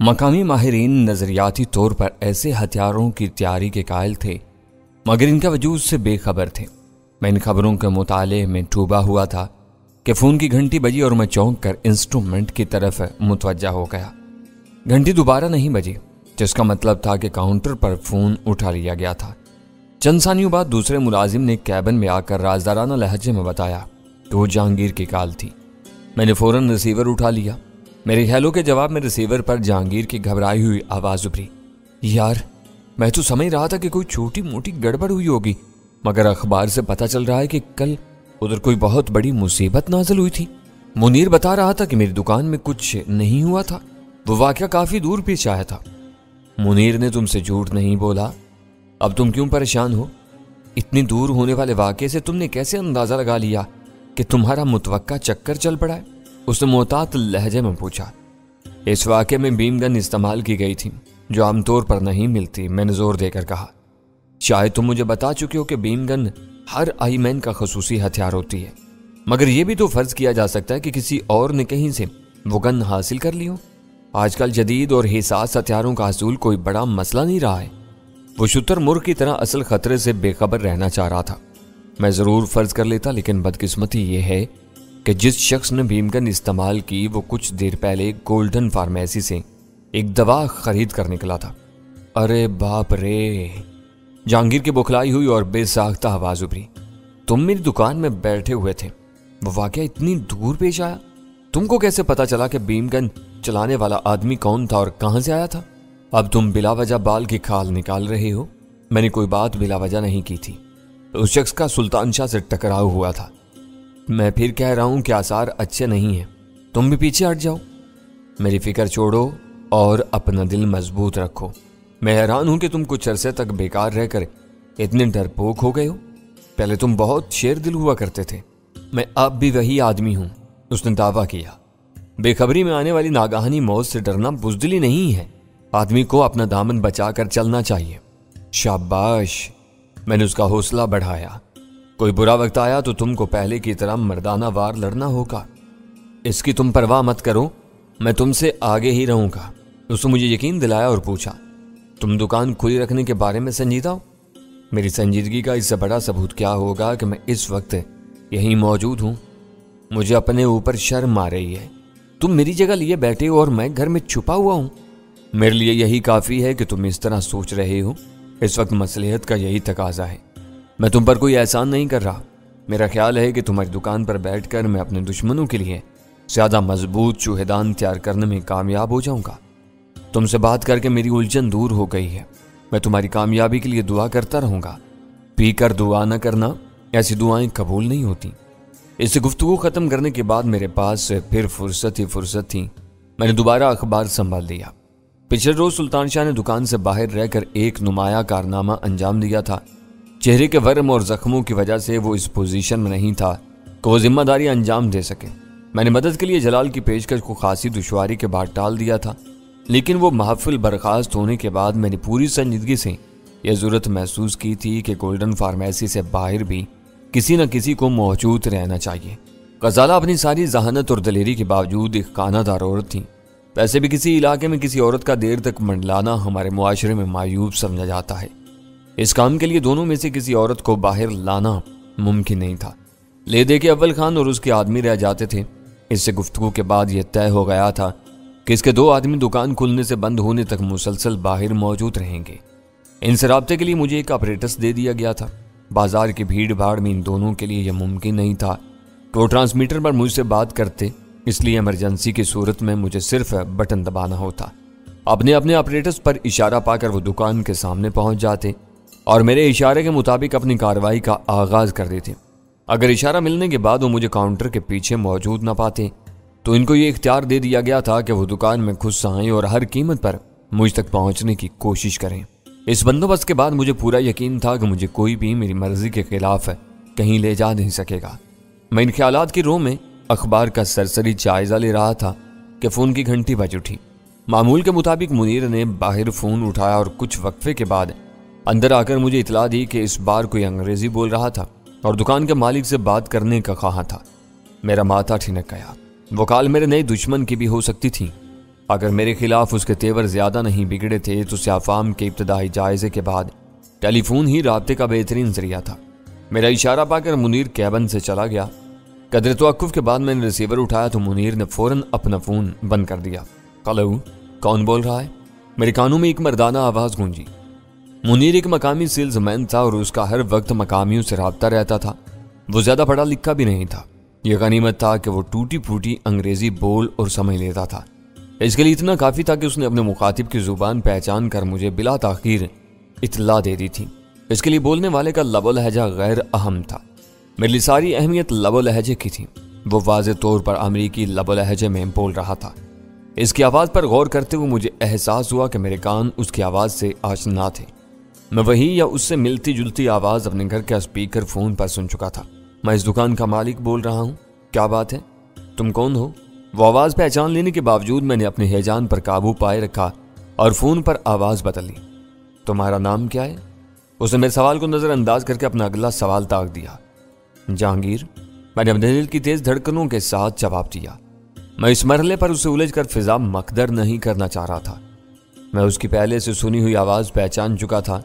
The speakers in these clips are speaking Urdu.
مقامی ماہرین نظریاتی طور پر ایسے ہتھیاروں کی تیاری کے قائل تھے مگر ان کے وجود سے بے خبر تھے۔ میں ان خبروں کے مطالعے میں ڈوبا ہوا تھا کہ فون کی گھنٹی بجی اور میں چونک کر انسٹرومنٹ کی طرف متوجہ ہو گیا۔ گھنٹی دوبارہ نہیں بجی، جس کا مطلب تھا کہ کاؤنٹر پر فون اٹھا لیا گیا تھا۔ چند ثانیوں بعد دوسرے ملازم نے کیبن میں آ کر رازدارانہ لہجے میں بتایا کہ وہ جہانگیر کی کال تھی۔ میں نے فوراً ریسیور اٹھا لیا۔ میرے ہیلو کے جواب میں ریسیور پر جہانگیر کی گھبرائی ہوئی آواز ابھری، یار میں تو سمجھ رہا تھا کہ کوئی چھوٹی موٹی گڑبڑ ہوئی ہوگی، مگر اخبار سے پتہ چل رہا ہے کہ کل ادھر کوئی بہت بڑی مصیبت نازل ہوئی تھی۔ منیر بتا رہا تھا کہ میری دکان میں کچھ نہیں ہوا تھا، وہ واقعہ کافی دور پیش آیا تھا۔ منیر نے تم سے جھوٹ نہیں بولا؟ اب تم کیوں پریشان ہو؟ اتنی دور ہونے والے واقعے سے تم نے کیسے اندازہ لگا لیا کہ تمہارا متوقع چکر چل پڑا ہے؟ اس نے محتاط لہجے میں پوچھا۔ اس واقعے میں بیم گن استعمال کی گئی تھی جو عام طور پر نہیں ملتی، میں نے زور دے کر کہا۔ شاید تم مجھے بتا چکے ہو کہ بیم گن ہر آئی مین کا خصوصی ہتھیار ہوتی ہے، مگر یہ بھی تو فرض کیا جا سکتا ہے کہ کسی اور نے کہیں سے وہ گن حاصل کر لی ہو۔ آج کل جدید اور حساس ہتھیاروں کا حصول کوئی بڑا مسئلہ نہیں رہا ہے۔ وہ شتر مرغ کی طرح اصل خطرے سے بے خبر رہنا چاہ رہا تھا۔ میں ضرور فرض کر لیتا، لیکن بدقسمتی یہ ہے کہ جس شخص نے بھیم گن استعمال کی وہ کچھ دیر پہلے گولڈن فارمیسی سے ایک دوا خرید کر نکلا تھا۔ ارے باپ رے! جہانگیر کی بوکھلائی ہوئی اور بے ساختہ آواز ابھری۔ تم میری دکان میں بیٹھے ہوئے تھے، وہ واقعہ اتنی دور پیش آیا؟ تم کو کیسے پتا چلا کہ بھیم گن چلانے والا آدمی کون تھا اور کہاں سے آیا تھا؟ اب تم بلا وجہ بال کی کھال نکال رہے ہو۔ میں نے کوئی بات بلا وجہ نہیں کی تھی۔ اس شخص کا سلطان شاہ سے ٹکراؤ ہوا تھا۔ میں پھر کہہ رہا ہوں کہ آثار اچھے نہیں ہیں، تم بھی پیچھے ہٹ جاؤ۔ میری فکر چھوڑو اور اپنا دل مضبوط رکھو۔ میں حیران ہوں کہ تم کچھ عرصے تک بیکار رہ کر اتنے ڈرپوک ہو گئے ہو۔ پہلے تم بہت شیر دل ہوا کرتے تھے۔ میں اب بھی وہی آدمی ہوں، اس نے دعویٰ کیا۔ بے خبری میں آنے والی ناگہانی موت سے ڈرنا بزدلی نہیں ہے، آدمی کو اپنا دامن بچا کر چلنا چاہیے۔ شاباش! میں نے اس کا حوصلہ بڑھایا۔ کوئی برا وقت آیا تو تم کو پہلے کی طرح مردانہ وار لڑنا ہوگا، اس کی تم پرواہ مت کرو، میں تم سے آگے ہی رہوں گا۔ اس نے مجھے یقین دلایا اور پوچھا، تم دکان کھلی رکھنے کے بارے میں سنجیدہ ہو؟ میری سنجیدگی کا اس سے بڑا ثبوت کیا ہوگا کہ میں اس وقت یہیں موجود ہوں۔ مجھے اپنے اوپر شرم آ رہی ہے۔ تم میری جگہ لیے بیٹھے ہو اور میں گھر میں چھپا ہوا ہوں۔ میرے لیے یہی کافی ہے کہ تم اس طرح سوچ رہے ہو، اس وقت مصلحت کا یہی تقاضا ہے۔ میں تم پر کوئی احسان نہیں کر رہا، میرا خیال ہے کہ تمہاری دکان پر بیٹھ کر میں اپنے دشمنوں کے لیے زیادہ مضبوط چوہدان تیار کرنے میں کامیاب ہو جاؤں گا۔ تم سے بات کر کے میری الجھن دور ہو گئی ہے۔ میں تمہاری کامیابی کے لیے دعا کرتا رہوں گا۔ پی کر دعا نہ کرنا، ایسی دعائیں قبول نہیں ہوتی۔ اس گفتگو ختم کرنے کے بعد میرے پاس پھر فرصت تھی۔ میں نے دوبارہ اخبار سنبھال لیا۔ پچھلے روز سلطان شاہ نے دکان سے باہر رہ کر ایک نمایاں کارنامہ انجام دیا تھا۔ چہرے کے ورم اور زخموں کی وجہ سے وہ اس پوزیشن میں نہیں تھا کہ وہ ذمہ داری انجام دے سکے۔ میں نے مدد کے لیے جلال کی پیشکش کو خاصی دشواری کے بعد ٹال دیا تھا، لیکن وہ محفل برخاست ہونے کے بعد میں نے پوری سنجیدگی سے یہ ضرورت محسوس کی تھی کہ گولڈن فارمیسی سے باہر بھی کسی نہ کسی کو موجود رہنا چاہیے۔ غزالہ اپنی ساری ذہانت اور دلیری کے باوجود ایک خانہ دار عورت تھی۔ ویسے بھی کسی علاقے میں کسی عورت کا دیر تک منڈلانا ہمارے معاشرے میں معیوب سمجھا جاتا ہے۔ اس کام کے لیے دونوں میں سے کسی عورت کو باہر لانا ممکن نہیں تھا۔ لے دے کے اول خان اور اس کے آدمی رہ جاتے تھے۔ اس سے گفتگو کے بعد یہ طے ہو گیا تھا کہ اس کے دو آدمی دکان کھلنے سے بند ہونے تک مسلسل باہر موجود رہیں گے۔ ان سے رابطے کے لیے مجھے ایک آپریٹس دے دیا گیا تھا۔ بازار کی بھیڑ بھاڑ میں ان دونوں کے لیے یہ ممکن نہیں تھا کہ وہ ٹرانسمیٹر پر مجھ سے بات کرتے، اس لیے ایمرجنسی کی صورت میں مجھے صرف بٹن دبانا ہوتا۔ اپنے آپریٹس پر اشارہ پا کر وہ دکان کے سامنے پہنچ جاتے اور میرے اشارے کے مطابق اپنی کارروائی کا آغاز کر دیتے۔ اگر اشارہ ملنے کے بعد وہ مجھے کاؤنٹر کے پیچھے موجود نہ پاتے تو ان کو یہ اختیار دے دیا گیا تھا کہ وہ دکان میں گھس آئیں اور ہر قیمت پر مجھ تک پہنچنے کی کوشش کریں۔ اس بندوبست کے بعد مجھے پورا یقین تھا کہ مجھے کوئی بھی میری مرضی کے خلاف کہیں لے جا نہیں سکے گا۔ میں ان خیالات کی رو میں اخبار کا سرسری جائزہ لے رہا تھا کہ فون کی گھنٹی بج اٹھی۔ معمول کے مطابق منیر نے باہر فون اٹھایا اور کچھ وقفے کے بعد اندر آ کر مجھے اطلاع دی کہ اس بار کوئی انگریزی بول رہا تھا اور دکان کے مالک سے بات کرنے کا خواہاں تھا۔ میرا ماتھا ٹھنک گیا۔ وہ کال میرے نئے دشمن کی بھی ہو سکتی تھی۔ اگر میرے خلاف اس کے تیور زیادہ نہیں بگڑے تھے تو سیافام کے ابتدائی جائزے کے بعد ٹیلی فون ہی رابطے کا بہترین ذریعہ تھا۔ میرا اشارہ پا کر منیر کیبن سے چلا گیا۔ قدر توقف کے بعد میں نے ریسیور اٹھایا تو منیر نے فوراً اپنا فون بند کر دیا۔ ہلو، کون بول رہا ہے؟ میرے کانوں میں ایک مردانہ آواز گونجی۔ منیر ایک مقامی سیلز مین تھا اور اس کا ہر وقت مقامیوں سے رابطہ رہتا تھا۔ وہ زیادہ پڑھا لکھا بھی نہیں تھا۔ یہ غنیمت تھا کہ وہ ٹوٹی پھوٹی انگریزی بول اور سمجھ لیتا تھا۔ اس کے لیے اتنا کافی تھا کہ اس نے اپنے مخاطب کی زبان پہچان کر مجھے بلا تاخیر اطلاع دے دی تھی۔ اس کے لیے بولنے والے کا لب و لہجہ غیر اہم تھا۔ میرے لیے ساری اہمیت لب و لہجے کی تھی۔ وہ واضح طور پر امریکی لب و لہجے میں بول رہا تھا۔ اس کی آواز پر غور کرتے ہوئے مجھے احساس ہوا کہ میرے کان اس کی آواز سے آشنا تھے۔ میں وہی یا اس سے ملتی جلتی آواز اپنے گھر کا اسپیکر فون پر سن چکا تھا۔ میں اس دکان کا مالک بول رہا ہوں، کیا بات ہے؟ تم کون ہو؟ وہ آواز پہچان لینے کے باوجود میں نے اپنے ہیجان پر قابو پائے رکھا اور فون پر آواز بدل لی۔ تمہارا نام کیا ہے؟ اس نے میرے سوال کو نظر انداز کر کے اپنا اگلا سوال طاق دیا۔ جہانگیر، میں نے اپنے دل کی تیز دھڑکنوں کے ساتھ جواب دیا۔ میں اس مرحلے پر اسے الجھ کر فضا مقدر نہیں کرنا چاہ رہا تھا۔ میں اس کی پہلے سے سنی ہوئی آواز پہچان چکا تھا،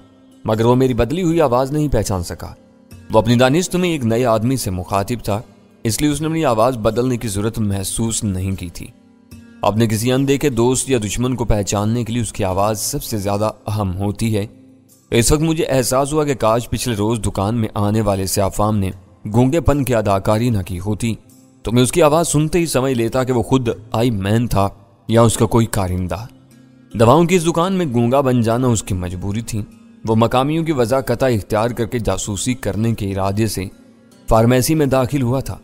مگر وہ میری بدلی ہوئی آواز نہیں پہچان سکا۔ وہ اپنی دانست میں ایک نئے آدمی سے مخاطب تھا، اس لیے اس نے اپنی آواز بدلنے کی ضرورت محسوس نہیں کی تھی۔ اپنے کسی اندیکھے دوست یا دشمن کو پہچاننے کے لیے اس کی آواز سب سے زیادہ اہم ہوتی ہے۔ اس وقت مجھے احساس ہوا کہ کاش پچھلے روز دکان میں آنے والے سیافام نے گونگے پن کی اداکاری نہ کی ہوتی تو میں اس کی آواز سنتے ہی سمجھ لیتا کہ وہ خود آئی مین تھا یا اس کا کوئی کارندہ۔ دواؤں کی اس دکان میں گونگا بن جانا اس کی مجبوری تھی۔ وہ مقامیوں کی وضاحت اختیار کر کے جاسوسی کرنے کے ارادے سے فارمیسی میں داخل ہوا تھا۔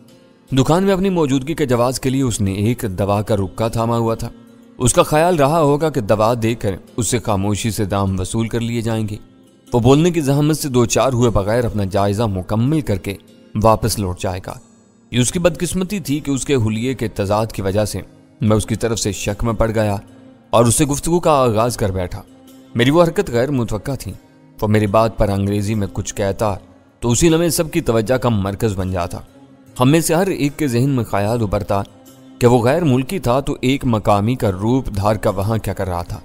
دکان میں اپنی موجودگی کے جواز کے لیے اس نے ایک دوا کا رکا تھاما ہوا تھا۔ اس کا خیال رہا ہوگا کہ دوا دے کر اس سے خاموشی سے دام وصول کر لیے جائیں گے۔ وہ بولنے کی زحمت سے دو چار ہوئے بغیر اپنا جائزہ مکمل کر کے واپس لوٹ جائے گا۔ یہ اس کی بدقسمتی تھی کہ اس کے حلیے کے تضاد کی وجہ سے میں اس کی طرف سے شک میں پڑ گیا اور اس سے گفتگو کا آغاز کر بیٹھا۔ میری وہ حرکت غیر متوقع تھی۔ وہ میری بات پر انگریزی میں کچھ کہتا تو اسی لمحے سب کی توجہ کا مرکز بن جاتا۔ ہم میں سے ہر ایک کے ذہن میں خیال ابھرتا کہ وہ غیر ملکی تھا تو ایک مقامی کا روپ دھار کا وہاں کیا کر رہا تھا۔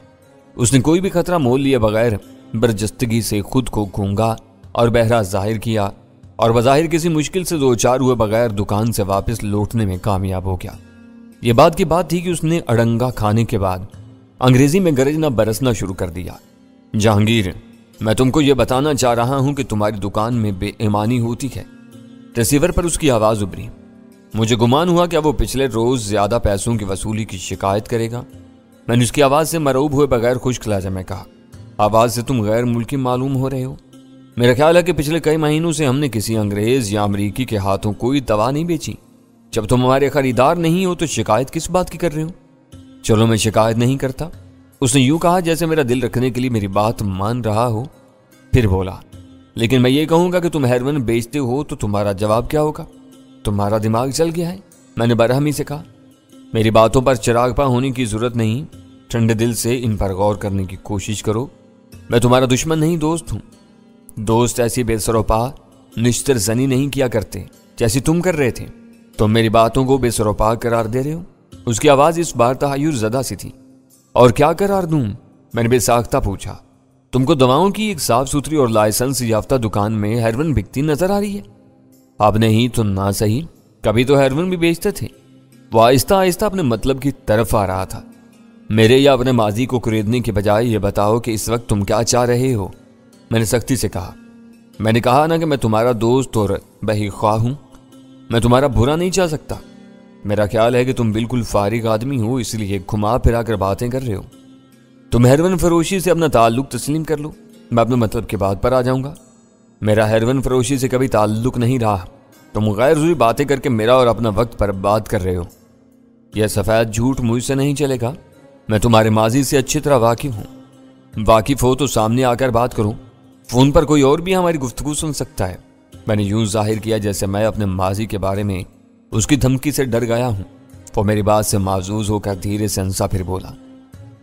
اس نے کوئی بھی خطرہ مول لیے بغیر برجستگی سے خود کو گونگا اور بہرا ظاہر کیا اور بظاہر کسی مشکل سے دو چار ہوئے بغیر دکان سے واپس لوٹنے میں کامیاب ہو گیا۔ یہ بات کی بات تھی کہ اس نے اڑنگا کھانے کے بعد انگریزی میں گرجنا برسنا شروع کر دیا۔ جہانگیر، میں تم کو یہ بتانا چاہ رہا ہوں کہ تمہاری دکان میں بے ایمانی ہوتی ہے۔ ریسیور پر اس کی آواز ابھری۔ مجھے گمان ہوا کہ وہ پچھلے روز زیادہ پیسوں کی وصولی کی شکایت کرے گا۔ میں نے اس کی آواز سے مرعوب ہوئے بغیر خشک لہجے میں کہا، آواز سے تم غیر ملکی معلوم ہو رہے ہو۔ میرا خیال ہے کہ پچھلے کئی مہینوں سے ہم نے کسی انگریز یا امریکی کے ہاتھوں کوئی دوا نہیں بیچی۔ جب تم ہمارے خریدار نہیں ہو تو شکایت کس بات کی کر رہے ہو؟ چلو میں شکایت نہیں کرتا، اس نے یوں کہا جیسے میرا دل رکھنے کے لیے میری بات مان رہا ہو۔ پھر بولا، لیکن میں یہ کہوں گا کہ تم ہیروین بیچتے ہو تو تمہارا جواب کیا ہوگا؟ تمہارا دماغ چل گیا ہے؟ میں نے برہمی سے کہا۔ میری باتوں پر چراغ پا ہونے کی ضرورت نہیں، ٹھنڈے دل سے ان پر غور کرنے کی کوشش کرو۔ میں تمہارا دشمن نہیں، دوست ہوں۔ دوست ایسی بے سر و پا نشتر زنی نہیں کیا کرتے جیسی تم کر رہے تھے۔ تم میری باتوں کو بے سر و پا قرار دے رہے ہو؟ اس کی آواز اس بار تحیر زدہ سی تھی۔ اور کیا قرار دوں؟ میں نے بے ساختہ پوچھا۔ تم کو دواؤں کی ایک صاف ستھری اور لائسنس یافتہ دکان میں ہیروین بکتی نظر آ رہی ہے؟ آپ نے ہی تو نہ صحیح، کبھی تو ہیروین بھی بیچتے تھے۔ وہ آہستہ آہستہ اپنے مطلب کی طرف آ رہا تھا۔ میرے یا اپنے ماضی کو خریدنے کے بجائے یہ بتاؤ کہ اس وقت تم کیا چاہ رہے ہو؟ میں نے سختی سے کہا۔ میں نے کہا نا کہ میں تمہارا دوست اور بہی خواہ ہوں، میں تمہارا برا نہیں چاہ سکتا۔ میرا خیال ہے کہ تم بالکل فارغ آدمی ہو، اس لیے گھما پھرا کر باتیں کر رہے ہو۔ تم ہیروین فروشی سے اپنا تعلق تسلیم کر لو، میں اپنے مطلب کی بات پر آ جاؤں گا۔ میرا ہیروین فروشی سے کبھی تعلق نہیں رہا۔ تم غیر ضروری باتیں کر کے میرا اور اپنا وقت پر بات کر رہے ہو۔ یہ سفید جھوٹ مجھ سے نہیں چلے گا۔ میں تمہارے ماضی سے اچھی طرح واقف ہوں۔ واقف ہو تو سامنے آ کر بات کرو، فون پر کوئی اور بھی ہماری گفتگو سن سکتا ہے۔ میں نے یوں ظاہر کیا جیسے میں اپنے ماضی کے بارے میں اس کی دھمکی سے ڈر گیا ہوں۔ وہ میری بات سے معزوز ہو کر دھیرے سے ہنسا، پھر بولا،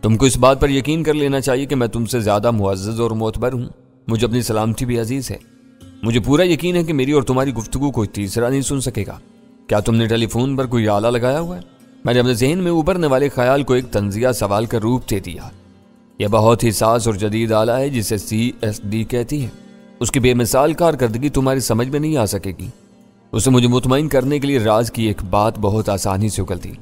تم کو اس بات پر یقین کر لینا چاہیے کہ میں تم سے زیادہ معزز اور معتبر ہوں۔ مجھے اپنی سلامتی بھی عزیز ہے۔ مجھے پورا یقین ہے کہ میری اور تمہاری گفتگو کوئی تیسرا نہیں سن سکے گا۔ کیا تم نے ٹیلی فون پر کوئی آلہ لگایا ہوا ہے؟ میں نے اپنے ذہن میں ابھرنے والے خیال کو ایک طنزیہ سوال کا روپ دے دیا۔ یہ بہت ہی ساز اور جدید آلہ ہے جسے CSD کہتی ہے۔ اس کی بے مثال کارکردگی تمہاری سمجھ میں نہیں آ سکے گی۔ اسے مجھے مطمئن کرنے کے لیے راز کی ایک بات بہت آسانی سے اگل دی۔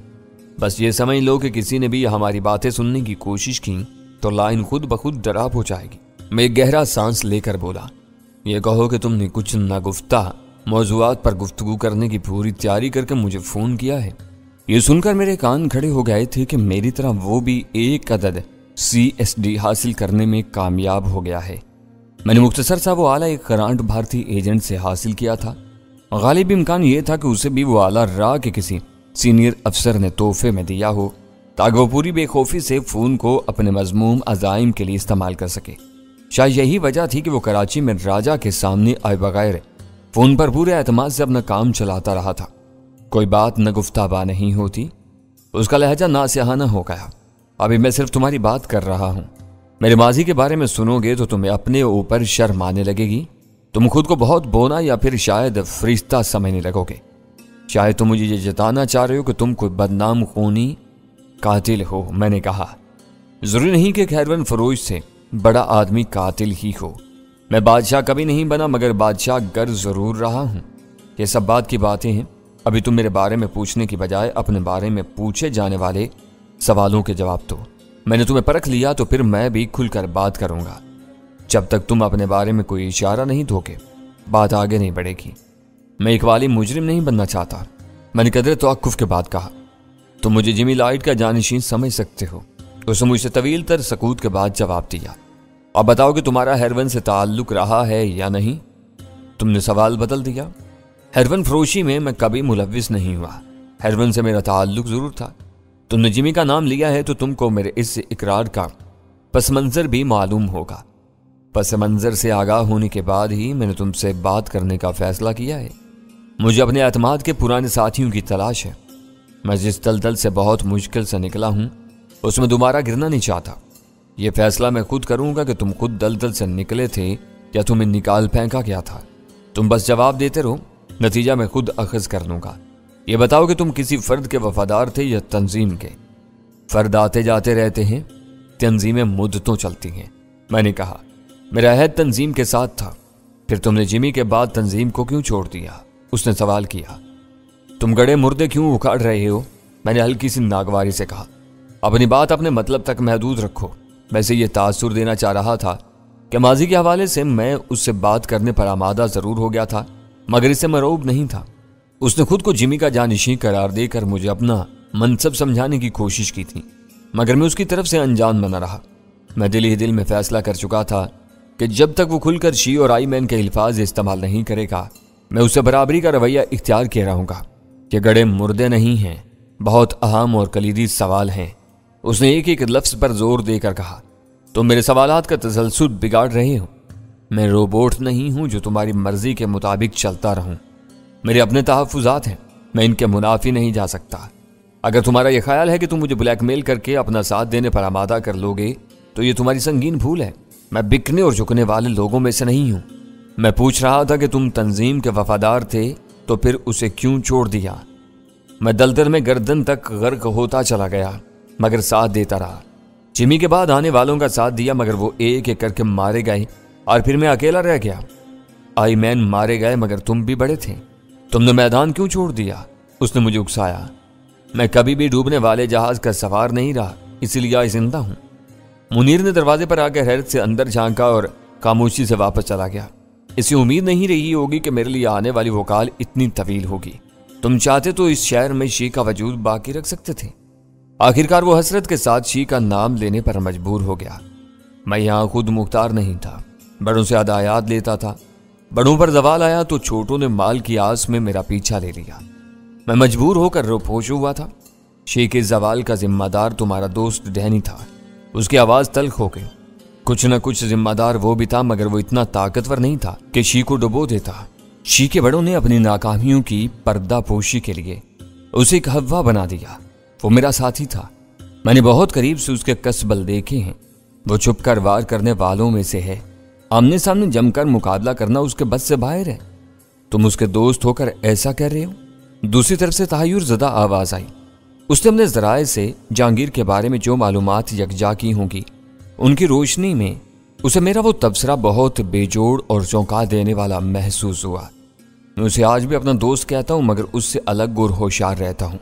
بس یہ سمجھ لو کہ کسی نے بھی ہماری باتیں سننے کی کوشش کی تو لائن خود بخود ڈراب ہو جائے گی۔ میں ایک گہرا سانس لے کر بولا، یہ کہو کہ تم نے کچھ ناگفتہ موضوعات پر گفتگو کرنے کی پوری تیاری کر کے مجھے فون کیا ہے۔ یہ سن کر میرے کان کھڑے ہو گئے تھے کہ میری طرح وہ بھی ایک عدد CSD حاصل کرنے میں کامیاب ہو گیا ہے۔ میں نے مختصر سا وہ آلہ ایک کرانٹ بھارتی ایجنٹ سے حاصل کیا تھا۔ غالب امکان یہ تھا کہ اسے بھی وہ آلہ راہ کے کسی سینئر افسر نے تحفے میں دیا ہو تاکہ وہ پوری بے خوفی سے فون کو اپنے مذموم عزائم کے لیے استعمال کر سکے۔ شاید یہی وجہ تھی کہ وہ کراچی میں راجہ کے سامنے آئے بغیر فون پر پورے اعتماد سے اپنا کام چلاتا رہا تھا۔ کوئی بات نہ گفتابا نہیں ہوتی، اس کا لہجہ ناسیاحانہ ہو گیا۔ ابھی میں صرف تمہاری بات کر رہا ہوں، میرے ماضی کے بارے میں سنو گے تو تمہیں اپنے اوپر شرم آنے لگے گی۔ تم خود کو بہت بونا یا پھر شاید فرشتہ سمجھنے لگو گے۔ شاید تم مجھے یہ جتانا چاہ رہے ہو کہ تم کوئی بدنام خونی قاتل ہو۔ میں نے کہا، ضروری نہیں کہ خیرون فروش سے بڑا آدمی قاتل ہی ہو۔ میں بادشاہ کبھی نہیں بنا مگر بادشاہ گر ضرور رہا ہوں۔ یہ سب بات کی باتیں ہیں۔ ابھی تم میرے بارے میں پوچھنے کی بجائے اپنے بارے میں پوچھے جانے والے سوالوں کے جواب دو۔ میں نے تمہیں پرکھ لیا تو پھر میں بھی کھل کر بات کروں گا۔ جب تک تم اپنے بارے میں کوئی اشارہ نہیں دو گے بات آگے نہیں بڑھے گی۔ میں ایک والی مجرم نہیں بننا چاہتا۔ میں نے قدر توقف کے بعد کہا، تم مجھے جمی لائٹ کا جانشین سمجھ سکتے ہو۔ اس نے مجھ سے طویل تر سکوت کے بعد جواب دیا، اب بتاؤ کہ تمہارا ہیروین سے تعلق رہا ہے یا نہیں؟ تم نے سوال بدل دیا۔ ہیروین فروشی میں میں کبھی ملوث نہیں ہوا۔ ہیروین سے میرا تعلق ضرور تھا۔ تم نے جمی کا نام لیا ہے تو تم کو میرے اس اقرار کا پس منظر بھی معلوم ہوگا۔ پس منظر سے آگاہ ہونے کے بعد ہی میں نے تم سے بات کرنے کا فیصلہ کیا ہے۔ مجھے اپنے اعتماد کے پرانے ساتھیوں کی تلاش ہے۔ میں جس دلدل سے بہت مشکل سے نکلا ہوں اس میں دوبارہ گرنا نہیں چاہتا۔ یہ فیصلہ میں خود کروں گا کہ تم خود دلدل سے نکلے تھے یا تمہیں نکال پھینکا گیا تھا۔ تم بس جواب دیتے رہو، نتیجہ میں خود اخذ کر لوں گا۔ یہ بتاؤ کہ تم کسی فرد کے وفادار تھے یا تنظیم کے؟ فرد آتے جاتے رہتے ہیں، تنظیمیں مدتوں چلتی ہیں۔ میں نے کہا، میرا عہد تنظیم کے ساتھ تھا۔ پھر تم نے جمی کے بعد تنظیم کو کیوں چھوڑ دیا؟ اس نے سوال کیا۔ تم گڑے مردے کیوں اکھاڑ رہے ہو؟ میں نے ہلکی سی ناگواری سے کہا، اپنی بات اپنے مطلب تک محدود رکھو۔ ویسے یہ تاثر دینا چاہ رہا تھا کہ ماضی کے حوالے سے میں اس سے بات کرنے پر آمادہ ضرور ہو گیا تھا مگر اس سے مرعوب نہیں تھا۔ اس نے خود کو جمی کا جانشین قرار دے کر مجھے اپنا منصب سمجھانے کی کوشش کی تھی مگر میں اس کی طرف سے انجان بنا رہا۔ میں دل ہی دل میں فیصلہ کر چکا تھا کہ جب تک وہ کھل کر شی اور آئی مین کے الفاظ استعمال نہیں کرے گا میں اسے برابری کا رویہ اختیار کیے رہوں گا۔ یہ گڑے مردے نہیں ہیں، بہت اہم اور کلیدی سوال ہیں۔ اس نے ایک ایک لفظ پر زور دے کر کہا، تم میرے سوالات کا تسلسل بگاڑ رہے ہو۔ میں روبوٹ نہیں ہوں جو تمہاری مرضی کے مطابق چلتا رہوں۔ میرے اپنے تحفظات ہیں، میں ان کے منافی نہیں جا سکتا۔ اگر تمہارا یہ خیال ہے کہ تم مجھے بلیک میل کر کے اپنا ساتھ دینے پر آمادہ کر لو گے تو یہ تمہاری سنگین بھول ہے۔ میں بکنے اور جھکنے والے لوگوں میں سے نہیں ہوں۔ میں پوچھ رہا تھا کہ تم تنظیم کے وفادار تھے تو پھر اسے کیوں چھوڑ دیا؟ میں دلدل میں گردن تک غرق ہوتا چلا گیا مگر ساتھ دیتا رہا۔ جمی کے بعد آنے والوں کا ساتھ دیا مگر وہ ایک ایک کر کے مارے گئے اور پھر میں اکیلا رہ گیا۔ آئی مین مارے گئے مگر تم بھی بڑے تھے۔ تم نے میدان کیوں چھوڑ دیا؟ اس نے مجھے اکسایا۔ میں کبھی بھی ڈوبنے والے جہاز کا سوار نہیں رہا، اسی لیے آج زندہ ہوں۔ منیر نے دروازے پر آ کے حیرت سے اندر جھانکا اور خاموشی سے واپس چلا گیا۔ اسے امید نہیں رہی ہوگی کہ میرے لیے آنے والی وہ کال اتنی طویل ہوگی۔ تم چاہتے تو اس شہر میں شی کا وجود باقی رکھ سکتے تھے۔ آخرکار وہ حسرت کے ساتھ شی کا نام لینے پر مجبور ہو گیا۔ میں یہاں خود مختار نہیں تھا، بڑوں سے ہدایات لیتا تھا۔ بڑوں پر زوال آیا تو چھوٹوں نے مال کی آس میں میرا پیچھا لے لیا۔ میں مجبور ہو کر روپوش ہوا تھا۔ شی کے زوال کا ذمہ دار تمہارا دوست ڈینی تھا۔ اس کی آواز تلخ ہو گئی۔ کچھ نہ کچھ ذمہ دار وہ بھی تھا مگر وہ اتنا طاقتور نہیں تھا کہ شی کو ڈبو دیتا۔ شی کے بڑوں نے اپنی ناکامیوں کی پردہ پوشی کے لیے اسے ایک ہوا بنا دیا۔ وہ میرا ساتھی تھا۔ میں نے بہت قریب سے اس کے کسبل دیکھے ہیں۔ وہ چھپ کر وار کرنے والوں میں سے ہے۔ آمنے سامنے جم کر مقابلہ کرنا اس کے بس سے باہر ہے۔ تم اس کے دوست ہو کر ایسا کہہ رہے ہو؟ دوسری طرف سے تحیر زدہ آواز آئی۔ اس نے اپنے ذرائع سے جہانگیر کے بارے میں جو معلومات یکجا کی ہوں گی، ان کی روشنی میں اسے میرا وہ تبصرہ بہت بے جوڑ اور چونکا دینے والا محسوس ہوا۔ میں اسے آج بھی اپنا دوست کہتا ہوں، مگر اس سے الگ اور ہوشیار رہتا ہوں۔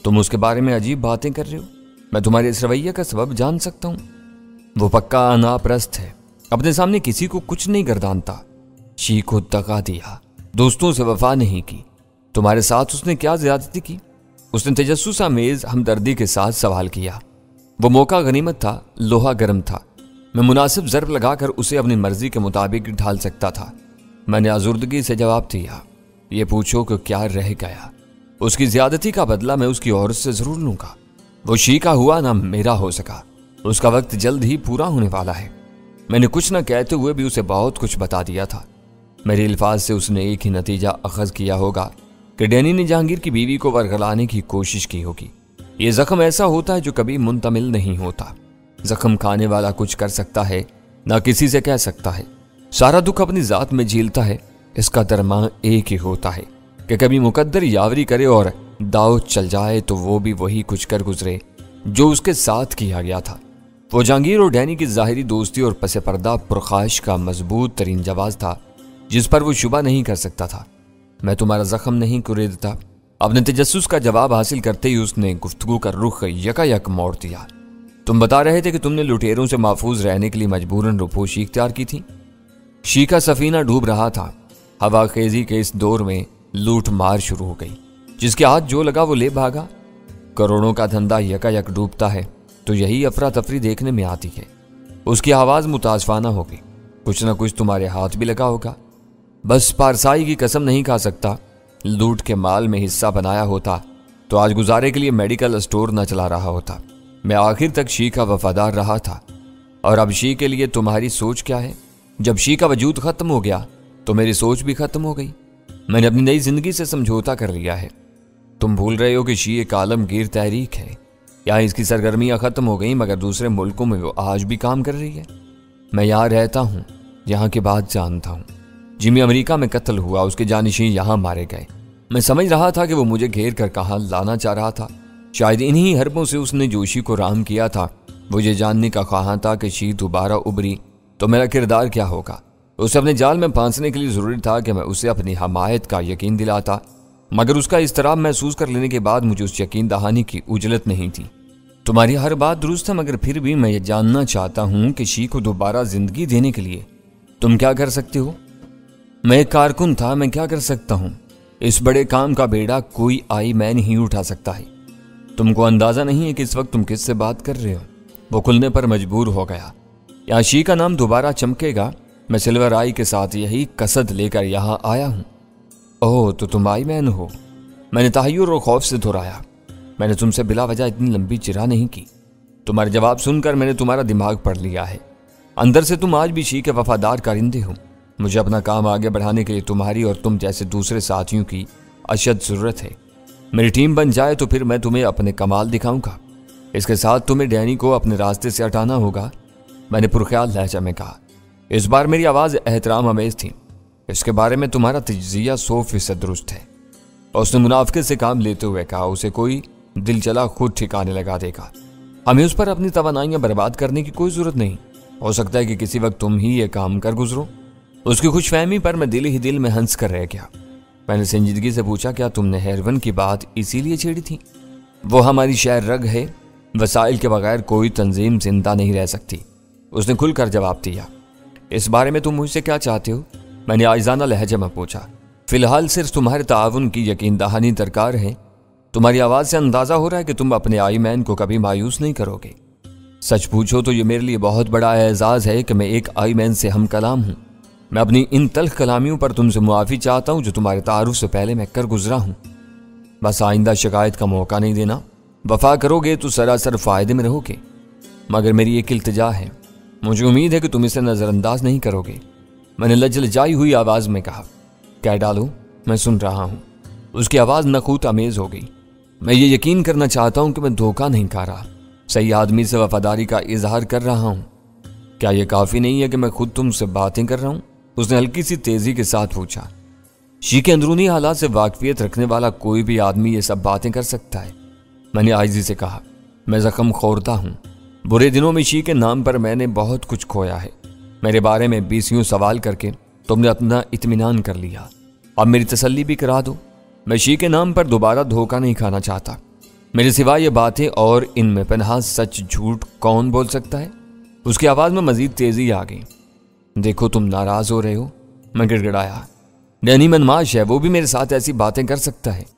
تم اس کے بارے میں عجیب باتیں کر رہے ہو، میں تمہارے اس رویے کا سبب جان سکتا ہوں؟ وہ پکا انا پرست ہے، اپنے سامنے کسی کو کچھ نہیں گردانتا۔ شی کو دغا دیا، دوستوں سے وفا نہیں کی۔ تمہارے ساتھ اس نے کیا زیادتی کی؟ اس نے تجسس آمیز ہمدردی کے ساتھ سوال کیا۔ وہ موقع غنیمت تھا، لوہا گرم تھا، میں مناسب ضرب لگا کر اسے اپنی مرضی کے مطابق ڈھال سکتا تھا۔ میں نے آزردگی سے جواب دیا، یہ پوچھو کہ کیا رہ گیا؟ اس کی زیادتی کا بدلہ میں اس کی عورت سے ضرور لوں گا۔ وہ شی کا ہوا نہ میرا ہو سکا، اس کا وقت جلد ہی پورا ہونے والا ہے۔ میں نے کچھ نہ کہتے ہوئے بھی اسے بہت کچھ بتا دیا تھا۔ میرے الفاظ سے اس نے ایک ہی نتیجہ اخذ کیا ہوگا کہ ڈینی نے جہانگیر کی بیوی کو ورگلانے کی کوشش کی ہوگی۔ یہ زخم ایسا ہوتا ہے جو کبھی منتمل نہیں ہوتا۔ زخم کھانے والا کچھ کر سکتا ہے، نہ کسی سے کہہ سکتا ہے۔ سارا دکھ اپنی ذات میں جھیلتا ہے۔ اس کا درمان ایک ہی ہوتا ہے کہ کبھی مقدر یاوری کرے اور داؤ چل جائے تو وہ بھی وہی کچھ کر گزرے جو اس کے ساتھ کیا گیا تھا۔ وہ جہانگیر اور ڈینی کی ظاہری دوستی اور پس پردہ پرخاش کا مضبوط ترین جواز تھا جس پر وہ شبہ نہیں کر سکتا تھا۔ میں تمہارا زخم نہیں کریدتا۔ اپنے تجسس کا جواب حاصل کرتے ہی اس نے گفتگو کا رخ یکا موڑ دیا۔ تم بتا رہے تھے کہ تم نے لٹیروں سے محفوظ رہنے کے لیے مجبوراً روپوشی اختیار کی تھی۔ شی کا سفینہ ڈوب رہا تھا۔ ہوا خیزی کے اس دور میں لوٹ مار شروع ہو گئی۔ جس کے ہاتھ جو لگا وہ لے بھاگا۔ کروڑوں کا دھندا یکا یک ڈوبتا ہے تو یہی افراتفری دیکھنے میں آتی ہے۔ اس کی آواز متاسفانہ ہوگی۔ کچھ نہ کچھ تمہارے ہاتھ بھی لگا ہوگا۔ بس پارسائی کی قسم نہیں کھا سکتا۔ لوٹ کے مال میں حصہ بنایا ہوتا تو آج گزارے کے لیے میڈیکل اسٹور نہ چلا رہا ہوتا۔ میں آخر تک شی کا وفادار رہا تھا۔ اور اب شی کے لیے تمہاری سوچ کیا ہے؟ جب شی کا وجود ختم ہو گیا تو میری سوچ بھی ختم ہو گئی۔ میں نے اپنی نئی زندگی سے سمجھوتا کر لیا ہے۔ تم بھول رہے ہو کہ شی ایک عالمگیر تحریک ہے۔ یہاں اس کی سرگرمیاں ختم ہو گئیں مگر دوسرے ملکوں میں وہ آج بھی کام کر رہی ہے۔ میں یہاں رہتا ہوں، یہاں کی بات جانتا ہوں۔ جمی امریکہ میں قتل ہوا، اس کے جانشین یہاں مارے گئے۔ میں سمجھ رہا تھا کہ وہ مجھے گھیر کر کہاں لانا چاہ رہا تھا۔ شاید انہی حربوں سے اس نے جوشی کو رام کیا تھا۔ وہ یہ جاننے کا خواہاں تھا کہ شی دوبارہ ابری تو میرا کردار کیا ہوگا۔ اسے اپنے جال میں پھانسنے کے لیے ضروری تھا کہ میں اسے اپنی حمایت کا یقین دلاتا، مگر اس کا اضطراب محسوس کر لینے کے بعد مجھے اس یقین دہانی کی اجلت نہیں تھی۔ تمہاری ہر بات درست ہے، مگر پھر بھی میں یہ جاننا چاہتا ہوں کہ شی کو دوبارہ زندگی دینے کے لیے تم کیا کر سکتے ہو؟ میں ایک کارکن تھا، میں کیا کر سکتا ہوں؟ اس بڑے کام کا بیڑا کوئی آئی مین ہی اٹھا سکتا ہے۔ تم کو اندازہ نہیں ہے کہ اس وقت تم کس سے بات کر رہے ہو۔ وہ کھلنے پر مجبور ہو گیا۔ یہاں شی کا نام دوبارہ چمکے گا۔ میں سلور آئی کے ساتھ یہی قصد لے کر یہاں آیا ہوں۔ اوہ، تو تم آئی مین ہو؟ میں نے تحیر اور خوف سے دہرایا۔ میں نے تم سے بلا وجہ اتنی لمبی چرا نہیں کی۔ تمہارے جواب سن کر میں نے تمہارا دماغ پڑھ لیا ہے۔ اندر سے تم آج بھی شی کے وفادار کارندے ہو۔ مجھے اپنا کام آگے بڑھانے کے لیے تمہاری اور تم جیسے دوسرے ساتھیوں کی اشد ضرورت ہے۔ میری ٹیم بن جائے تو پھر میں تمہیں اپنے کمال دکھاؤں گا۔ اس کے ساتھ تمہیں ڈینی کو اپنے راستے سے ہٹانا ہوگا، میں نے پرخیال لہجہ میں کہا۔ اس بار میری آواز احترام آمیز تھی۔ اس کے بارے میں تمہارا تجزیہ 100% درست ہے۔ اور اس نے منافقت سے کام لیتے ہوئے کہا، اسے کوئی دل چلا خود ٹھکانے لگا دے گا۔ ہمیں اس پر اپنی توانائیاں برباد کرنے کی کوئی ضرورت نہیں۔ ہو سکتا ہے کہ کسی وقت تم ہی یہ کام کر گزرو۔ اس کی خوش فہمی پر میں دل ہی دل میں ہنس کر رہ گیا۔ میں نے سنجیدگی سے پوچھا، کیا تم نے ہیروین کی بات اسی لیے چھیڑی تھی؟ وہ ہماری شہر رگ ہے، وسائل کے بغیر کوئی تنظیم زندہ نہیں رہ سکتی۔ اس نے کھل کر جواب دیا۔ اس بارے میں تم مجھ سے کیا چاہتے ہو؟ میں نے عاجزانہ لہجے میں پوچھا۔ فی الحال صرف تمہارے تعاون کی یقین دہانی درکار ہے۔ تمہاری آواز سے اندازہ ہو رہا ہے کہ تم اپنے آئی مین کو کبھی مایوس نہیں کرو گے۔ سچ پوچھو تو یہ میرے لیے بہت بڑا اعزاز ہے کہ میں ایک آئی مین سے ہم کلام ہوں۔ میں اپنی ان تلخ کلامیوں پر تم سے معافی چاہتا ہوں جو تمہارے تعارف سے پہلے میں کر گزرا ہوں۔ بس آئندہ شکایت کا موقع نہیں دینا۔ وفا کرو گے تو سراسر فائدے میں رہو گے، مگر میری ایک التجا ہے۔ مجھے امید ہے کہ تم اسے نظر انداز نہیں کرو گے۔ میں نے لجلجائی ہوئی آواز میں کہا۔ کہہ ڈالو، میں سن رہا ہوں۔ اس کی آواز نخوت آمیز ہو گئی۔ میں یہ یقین کرنا چاہتا ہوں کہ میں دھوکہ نہیں کھا رہا، صحیح آدمی سے وفاداری کا اظہار کر رہا ہوں۔ کیا یہ کافی نہیں ہے کہ میں خود تم سے باتیں کر رہا ہوں؟ اس نے ہلکی سی تیزی کے ساتھ پوچھا۔ شی کے اندرونی حالات سے واقفیت رکھنے والا کوئی بھی آدمی یہ سب باتیں کر سکتا ہے۔ میں نے عاجزی سے کہا، میں زخم خورتا ہوں، برے دنوں میں شی کے نام پر میں نے بہت کچھ کھویا ہے۔ میرے بارے میں 20 سوال کر کے تم نے اپنا اطمینان کر لیا، اب میری تسلی بھی کرا دو۔ میں شی کے نام پر دوبارہ دھوکہ نہیں کھانا چاہتا۔ میرے سوا یہ باتیں اور ان میں پنہاں سچ جھوٹ کون بول سکتا ہے؟ اس کی آواز میں مزید تیزی آ گئی۔ دیکھو تم ناراض ہو رہے ہو، میں گڑ گڑایا۔ ڈینی منماش ہے، وہ بھی میرے ساتھ ایسی باتیں کر سکتا ہے۔